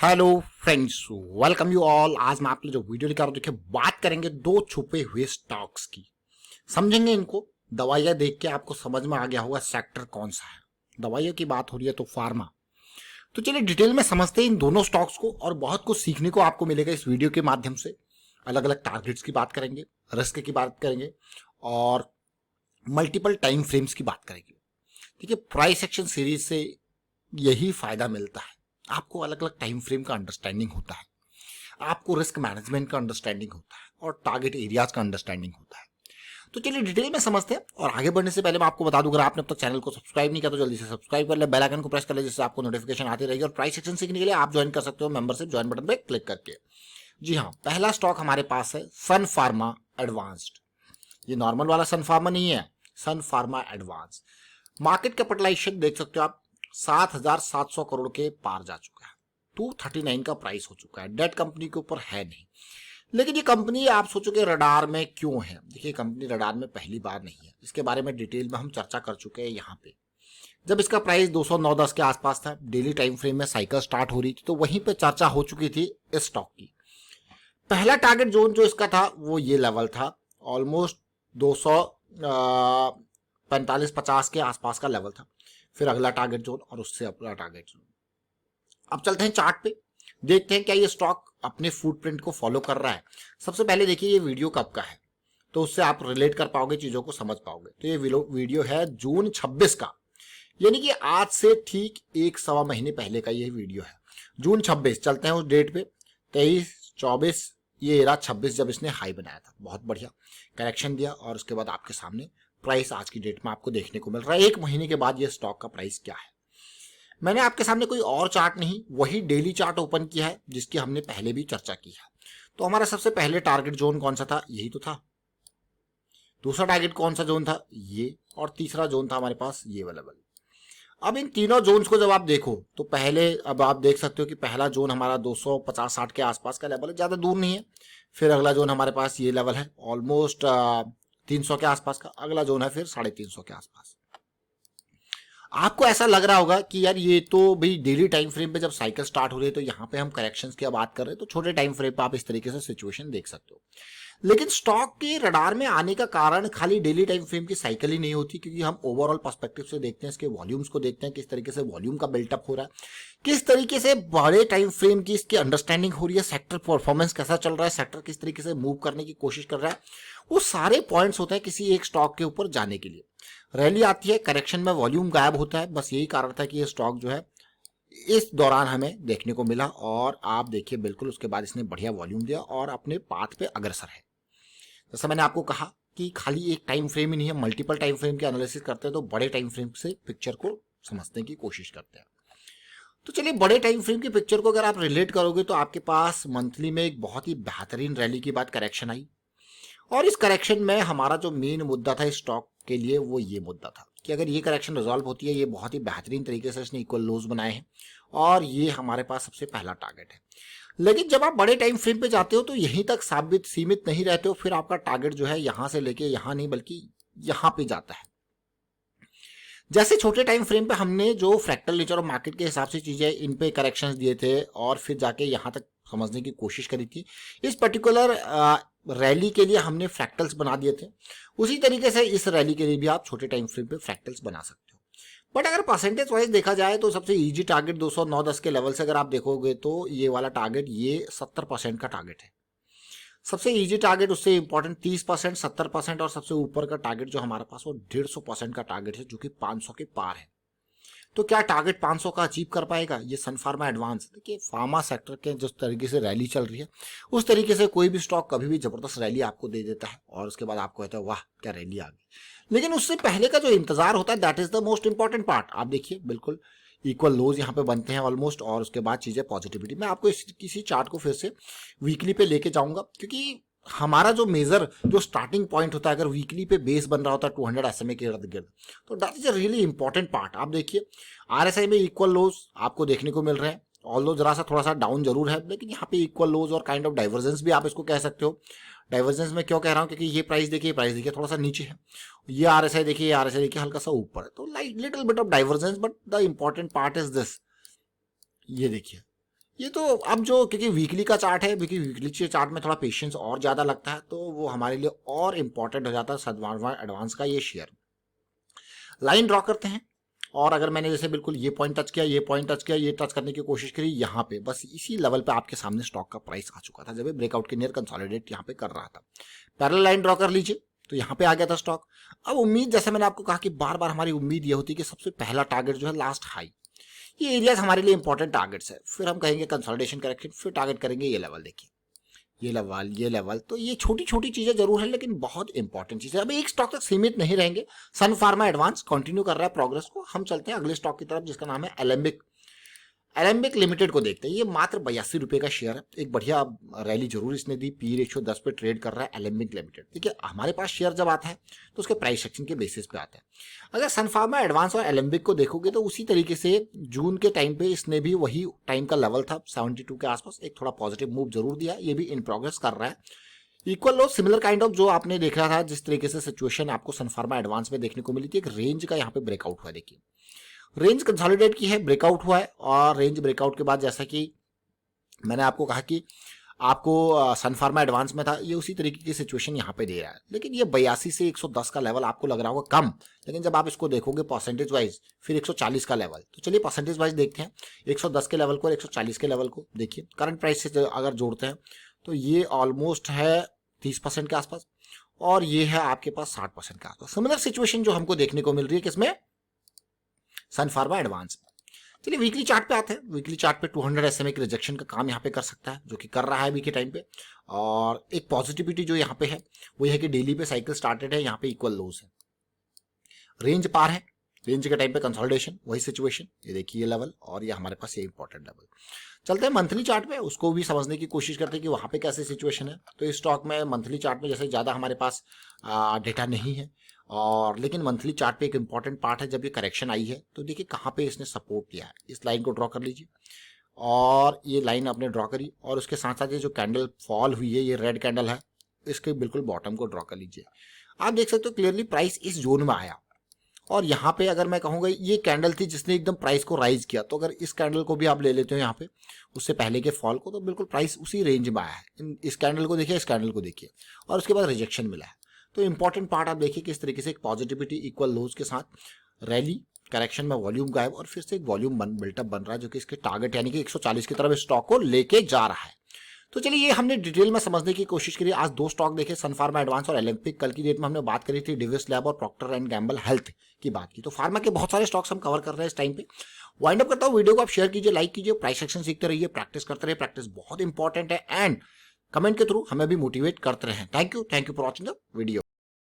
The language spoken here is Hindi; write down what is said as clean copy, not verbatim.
Hello friends, welcome you all. आज मैं आपके लिए जो वीडियो लेकर आ रहा हूं, देखिए बात करेंगे दो छुपे हुए स्टॉक्स की। समझेंगे इनको। दवाइयां देख के आपको समझ में आ गया होगा सेक्टर कौन सा है। दवाइयों की बात हो रही है तो फार्मा। तो चलिए डिटेल में समझते हैं इन दोनों स्टॉक्स को, और बहुत कुछ सीखने को आपको मिलेगा इस वीडियो के माध्यम से। अलग अलग टारगेट्स की बात करेंगे, रिस्क की बात करेंगे और मल्टीपल टाइम फ्रेम्स की बात करेंगे। देखिए प्राइस एक्शन सीरीज से यही फायदा मिलता है, आपको अलग अलग टाइम फ्रेम का अंडरस्टैंडिंग होता है, आपको रिस्क मैनेजमेंट का अंडरस्टैंडिंग होता है और टारगेट एरियाज का अंडरस्टैंडिंग होता है। तो चलिए डिटेल में समझते हैं। और आगे बढ़ने से पहले मैं आपको बता दूं, अगर आपने अब तक चैनल को सब्सक्राइब नहीं किया तो जल्दी से सब्सक्राइब कर ले, बेल आइकन को प्रेस कर ले, जिससे आपको नोटिफिकेशन आती रहेगी। और प्राइस सेक्शन सीखने के लिए आप ज्वाइन कर सकते हो मेंबरशिप ज्वाइन बटन पे क्लिक करके। जी हाँ, पहला स्टॉक हमारे पास है सन फार्मा एडवांस्ड। ये नॉर्मल वाला सन फार्मा नहीं है, सन फार्मा एडवांस। मार्केट कैपिटलाइजेशन देख सकते हो आप, 7,700 करोड़ के पार जा चुका है। 239 का प्राइस हो चुका है। डेट कंपनी के ऊपर है नहीं, लेकिन ये कंपनी आप सोचोगे रडार में क्यों है। देखिए कंपनी रडार में पहली बार नहीं है, इसके बारे में डिटेल में हम चर्चा कर चुके हैं यहाँ पे। जब इसका प्राइस 209-10 के आसपास था, डेली टाइम फ्रेम में साइकिल स्टार्ट हो रही थी, तो वहीं पे चर्चा हो चुकी थी इस स्टॉक की। पहला टारगेट जोन जो इसका था वो ये लेवल था, ऑलमोस्ट 245-50 के आसपास का लेवल था। फिर अगला टारगेट जोन और उससे अगला टारगेट जोन। अब चलते हैं चार्ट पे, देखते हैं क्या ये स्टॉक अपने फुटप्रिंट को फॉलो कर रहा है। सबसे पहले देखिए ये वीडियो कब का है, तो उससे आप रिलेट कर पाओगे, चीजों को समझ पाओगे। तो ये वीडियो है जून 26 का, यानी कि आज से ठीक 1-1.25 महीने पहले का ये वीडियो है। जून 26, चलते हैं उस डेट पे। 23-24 ये एरा 26 जब इसने हाई बनाया था, बहुत बढ़िया करेक्शन दिया, और उसके बाद आपके सामने प्राइस आज की डेट में आपको देखने को मिल रहा है। 1 महीने के बाद ये स्टॉक का प्राइस क्या है। मैंने आपके सामने कोई और चार्ट नहीं, वही डेली चार्ट ओपन किया है जिसकी हमने पहले भी चर्चा की है। तो हमारा सबसे पहले टारगेट जोन कौन सा था, यही तो था। दूसरा टारगेट कौन सा जोन था, ये। और तीसरा जोन था हमारे पास ये वाला लेवल। अब इन तीनों जोन्स को जब आप देखो तो पहले, अब आप देख सकते हो कि पहला जोन हमारा 250-60 के आसपास का लेवल है, ज्यादा दूर नहीं है। फिर अगला जोन हमारे पास ये लेवल है ऑलमोस्ट 300 के आसपास का। अगला जोन है फिर 350 के आसपास। आपको ऐसा लग रहा होगा कि यार ये तो भाई डेली टाइम फ्रेम पे जब साइकिल स्टार्ट हो रही है, तो यहाँ पे हम करेक्शंस की बात कर रहे हैं, तो छोटे टाइम फ्रेम पे आप इस तरीके से सिचुएशन देख सकते हो। लेकिन स्टॉक के रडार में आने का कारण खाली डेली टाइम फ्रेम की साइकिल ही नहीं होती, क्योंकि हम ओवरऑल पर्सपेक्टिव से देखते हैं, इसके वॉल्यूम्स को देखते हैं, किस तरीके से वॉल्यूम का बिल्टअप हो रहा है, किस तरीके से बड़े टाइम फ्रेम की इसकी अंडरस्टैंडिंग हो रही है, सेक्टर परफॉर्मेंस कैसा चल रहा है, सेक्टर किस तरीके से मूव करने की कोशिश कर रहा है। वो सारे पॉइंट्स होते हैं किसी एक स्टॉक के ऊपर जाने के लिए। रैली आती है, करेक्शन में वॉल्यूम गायब होता है, बस यही कारण था कि ये स्टॉक जो है इस दौरान हमें देखने को मिला। और आप देखिए बिल्कुल उसके बाद इसने बढ़िया वॉल्यूम दिया और अपने पाथ पे अग्रसर है। जैसा मैंने आपको कहा कि खाली एक टाइम फ्रेम ही नहीं है, मल्टीपल टाइम फ्रेम के एनालिसिस करते हैं, तो बड़े टाइम फ्रेम से पिक्चर को समझने की कोशिश करते हैं। तो चलिए बड़े टाइम फ्रेम की पिक्चर को अगर आप रिलेट करोगे, तो आपके पास मंथली में एक बहुत ही बेहतरीन रैली के बाद करेक्शन आई। और इस करेक्शन में हमारा जो मेन मुद्दा था इस स्टॉक के लिए, वो ये मुद्दा था कि अगर ये करेक्शन रिजॉल्व होती है, ये बहुत ही बेहतरीन तरीके से इसने इक्वल लोज बनाए हैं, और ये हमारे पास सबसे पहला टारगेट है। लेकिन जब आप बड़े टाइम फ्रेम पे जाते हो तो यहीं तक सीमित नहीं रहते हो, फिर आपका टारगेट जो है यहां से लेके यहां नहीं बल्कि यहां पे जाता है। जैसे छोटे टाइम फ्रेम पे हमने जो फ्रैक्टल नेचर ऑफ मार्केट के हिसाब से चीजें इन पे करेक्शंस दिए थे और फिर जाके यहां तक समझने की कोशिश करी थी, इस पर्टिकुलर रैली के लिए हमने फ्रैक्टल्स बना दिए थे। उसी तरीके से इस रैली के लिए भी आप छोटे टाइम फ्रेम पे फ्रैक्टल्स बना सकते हो। बट अगर परसेंटेज वाइज देखा जाए तो सबसे इजी टारगेट 209-10 के लेवल से अगर आप देखोगे तो ये वाला टारगेट, ये 70% का टारगेट है। सबसे इजी टारगेट, उससे इंपॉर्टेंट 30%, 70%, और सबसे ऊपर का टारगेट जो हमारे पास वो 150% का टारगेट है, जो कि 500 के पार है। तो क्या टारगेट 500 का अचीव कर पाएगा ये सन फार्मा एडवांस? देखिए फार्मा सेक्टर के जिस तरीके से रैली चल रही है, उस तरीके से कोई भी स्टॉक कभी भी जबरदस्त रैली आपको दे देता है, और उसके बाद आपको कहता है वाह क्या रैली आ गई। लेकिन उससे पहले का जो इंतजार होता है, that is the most important part. आप देखिए बिल्कुल इक्वल लोज यहाँ पे बनते हैं ऑलमोस्ट, और उसके बाद चीजें पॉजिटिविटी। मैं आपको किसी चार्ट को फिर से वीकली पे लेके जाऊंगा, क्योंकि हमारा जो मेजर जो स्टार्टिंग पॉइंट होता है, अगर वीकली पे बेस बन रहा होता है 200 SMA के इर्द गिर्द, तो that is a really important part. आप देखिए RSI में इक्वल लोज आपको देखने को मिल रहे हैं, ऑल्दो जरा सा थोड़ा सा डाउन जरूर है, लेकिन यहाँ पे इक्वल लोज और काइंड ऑफ डाइवर्जेंस भी आप इसको कह सकते हो। डाइवर्जेंस में क्यों कह रहा हूँ, क्योंकि ये प्राइस देखिए थोड़ा सा नीचे है, ये RSI देखिए हल्का सा ऊपर है, तो like little bit of divergence. But the important part is this, ये देखिए ये तो अब जो, क्योंकि वीकली का चार्ट है, क्योंकि वीकली के चार्ट में थोड़ा पेशेंस और ज़्यादा लगता है, तो वो हमारे लिए और इम्पोर्टेंट हो जाता है सदवान एडवांस का ये शेयर। लाइन ड्रॉ करते हैं, और अगर मैंने जैसे बिल्कुल ये पॉइंट टच किया, ये पॉइंट टच किया, ये टच करने की कोशिश करी यहाँ पे, बस इसी लेवल पे आपके सामने स्टॉक का प्राइस आ चुका था जब ये ब्रेकआउट के नियर कंसोलिडेट यहाँ पे कर रहा था। पैरेलल लाइन ड्रॉ कर लीजिए, तो यहाँ पे आ गया था स्टॉक। अब उम्मीद, जैसे मैंने आपको कहा कि बार बार हमारी उम्मीद ये होती है कि सबसे पहला टारगेट जो है लास्ट हाई, ये एरियाज हमारे लिए इंपॉर्टेंट टारगेट्स है। फिर हम कहेंगे कंसोलिडेशन करेक्शन, फिर टारगेट करेंगे ये लेवल। देखिए ये लेवल, ये लेवल, तो ये छोटी छोटी चीजें जरूर है लेकिन बहुत इंपॉर्टेंट चीजें। अभी एक स्टॉक तक सीमित नहीं रहेंगे, सन फार्मा एडवांस कंटिन्यू कर रहा है प्रोग्रेस को। हम चलते हैं अगले स्टॉक की तरफ जिसका नाम है एलेम्बिक। एलेम्बिक लिमिटेड को देखते हैं। ये मात्र 82 रुपए का शेयर है। एक बढ़िया रैली जरूर इसने दी, पी रेशियो 10 पे ट्रेड कर रहा है एलेम्बिक लिमिटेड। देखिए हमारे पास शेयर जब आता है तो उसके प्राइस सेक्शन के बेसिस पे आता है। अगर सन फार्मा एडवांस और एलेम्बिक को देखोगे तो उसी तरीके से जून के टाइम पे इसने भी वही टाइम का लेवल था 72 के आसपास, एक थोड़ा पॉजिटिव मूव जरूर दिया। ये भी इन प्रोग्रेस कर रहा है। Equal low similar kind of जो आपने देख रहा था, जिस तरीके से सिचुएशन आपको सन फार्मा एडवांस में देखने को मिली थी, एक रेंज का यहाँ पे ब्रेकआउट हुआ। देखिए रेंज कंसोलिडेट की है, ब्रेकआउट हुआ है, और रेंज ब्रेकआउट के बाद जैसा कि मैंने आपको कहा कि आपको सन फार्मा एडवांस में था, ये उसी तरीके की सिचुएशन यहाँ पे दे रहा है। लेकिन ये 82 से 110 का लेवल आपको लग रहा होगा कम, लेकिन जब आप इसको देखोगे परसेंटेज वाइज, फिर 140 का लेवल। तो चलिए परसेंटेज वाइज देखते हैं 110 के लेवल को और 140 के लेवल को। देखिए करंट प्राइस से अगर जोड़ते हैं तो ये ऑलमोस्ट है 30% के आसपास, और ये है आपके पास 60% के आसपास। सिमिलर सिचुएशन जो हमको देखने को मिल रही है किसमें, सन फार्मा एडवांस में। चलिए वीकली चार्ट पे आते हैं। वीकली चार्ट पे 200 SMA के रिजेक्शन का काम यहाँ पे कर सकता है, जो कि कर रहा है अभी के टाइम पे। और एक पॉजिटिविटी जो यहाँ पे है वो ये है कि डेली पे साइकिल स्टार्टेड है, यहाँ पे इक्वल लोज है, रेंज पार है, रेंज के टाइम पे कंसोलिडेशन, वही सिचुएशन। ये देखिए ये लेवल, और ये हमारे पास ये इंपॉर्टेंट लेवल। चलते हैं मंथली चार्ट पे, उसको भी समझने की कोशिश करते हैं कि वहाँ पे कैसे सिचुएशन है। तो इस स्टॉक में मंथली चार्ट में जैसे ज़्यादा हमारे पास डेटा नहीं है, और लेकिन मंथली चार्ट पे एक इंपॉर्टेंट पार्ट है। जब ये करेक्शन आई है तो देखिए कहाँ पे इसने सपोर्ट किया है। इस लाइन को ड्रॉ कर लीजिए, और ये लाइन आपने ड्रॉ करी, और उसके साथ साथ ये जो कैंडल फॉल हुई है, ये रेड कैंडल है, इसके बिल्कुल बॉटम को ड्रॉ कर लीजिए। आप देख सकते हो क्लियरली प्राइस इस जोन में आया, और यहाँ पे अगर मैं कहूँगा ये कैंडल थी जिसने एकदम प्राइस को राइज किया। तो अगर इस कैंडल को भी आप ले लेते हो यहाँ पे उससे पहले के फॉल को, तो बिल्कुल प्राइस उसी रेंज में आया है। इस कैंडल को देखिए, इस कैंडल को देखिए, और उसके बाद रिजेक्शन मिला है। तो इंपॉर्टेंट पार्ट आप देखिए किस तरीके से एक पॉजिटिविटी इक्वल लोज के साथ रैली, करेक्शन में वॉल्यूम गायब, और फिर से एक वॉल्यूम बिल्टअप बन रहा है जो कि इसके टारगेट यानी कि 140 की तरफ स्टॉक को लेके जा रहा है। तो चलिए ये हमने डिटेल में समझने की कोशिश करी। आज दो स्टॉक देखे, सन फार्मा एडवांस और एलिम्पिक। कल की डेट में हमने बात करी थी डिविस लैब और प्रॉक्टर एंड गैम्बल हेल्थ की बात की। तो फार्मा के बहुत सारे स्टॉक्स हम कवर कर रहे हैं इस टाइम पे। वाइंड अप करता हूँ वीडियो को, आप शेयर कीजिए, लाइक कीजिए, प्राइस सेक्शन सीखते रहिए, प्रैक्टिस करते रहिए। प्रैक्टिस बहुत इंपॉर्टेंट है, एंड कमेंट के थ्रू हमें भी मोटिवेट करते रहें। Thank you for watching the video.